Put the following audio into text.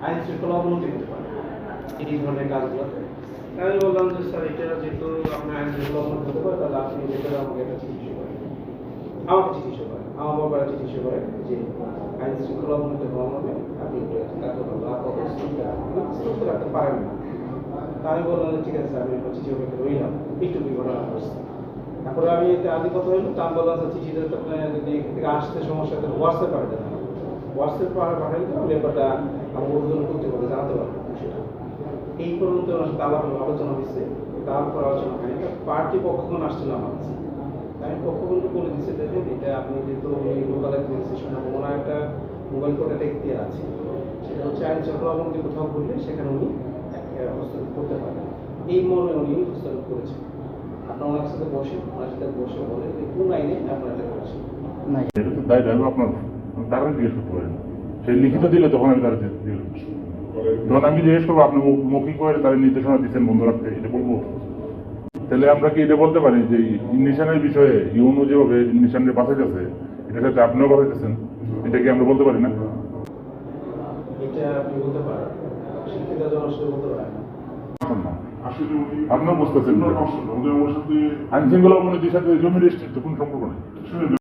আইন শৃঙ্খলা অবনতি হতে পারে এই ধরনের কাজগুলোতে। আমি বললাম যে স্যার এটা যেহেতু আপনার আইন শৃঙ্খলা অবনতি হতে পারে, তাহলে আপনি ভেতরে আমাকে একটা চিঠি ইস্যু করেন, আমাকে চিঠি ইস্যু করেন, আমার বাবার চিঠি ইস্যু করেন যে আইন শৃঙ্খলা অবনতি হওয়া হবে, আপনি স্থগিত রাখতে পারেন না। তা আমি বললাম যে ঠিক আছে, আমি চিঠি ওকে রইলাম, একটু ঘটনা করছি। তারপরে আমি এতে আদি কথা হইলো, তা আমি বললাম চিঠিটা যদি এখান থেকে আসতে সমস্যা তাহলে হোয়াটসঅ্যাপ পাঠাতে হবে, হোয়াটসঅ্যাপ পাঠালে তো ব্যাপারটা আমার ঊর্ধ্বতন কর্তৃপক্ষকে জানাতে পারবো বিষয়টা। এই পর্যন্ত ওনার সাথে আলোচনা হয়েছে, তারপর আলোচনা হয়নি। পার্টি পক্ষগণ আসছিল আমার কাছে, আমি পক্ষগণকে বলে দিচ্ছি দেখেন এটা আপনি যেহেতু লোকাল অ্যাডমিনিস্ট্রেশন ওনার একটা মোবাইল কোর্ট একটা এখতিয়ার আছে, সেটা হচ্ছে আইন শৃঙ্খলা অবনতি কোথাও ঘটলে সেখানে উনি হস্তক্ষেপ করতে পারেন। এই মর্মে উনি হস্তক্ষেপ করেছেন। আপনার ওনার সাথে বসে বলে যে কোন আইনে আপনার এটা করেছেন। এটা তো দায় দায় আপনার, তারা জিজ্ঞেস করতে পারেন। সেই লিখিত দিলে তখন আমি তারা জিজ্ঞেস তখন আমি জিজ্ঞেস করবো আপনি মৌখিক করে তারা নির্দেশনা দিচ্ছেন বন্ধ রাখতে, এটা বলবো। তাহলে আমরা কি এটা বলতে পারি যে ইগনিশনের বিষয়ে ইউনো যেভাবে ইগনিশনের বাসে গেছে এটার সাথে আপনিও বাসাইতেছেন, এটা কি আমরা বলতে পারি না? এটা আপনি বলতে পারেন, শিক্ষিত জনসংখ্যা বলতে পারেন না। আপনার বুঝতেছেন আইন শৃঙ্খলা অবনতির সাথে জমি রেজিস্ট্রির তো কোনো সম্পর্ক নেই।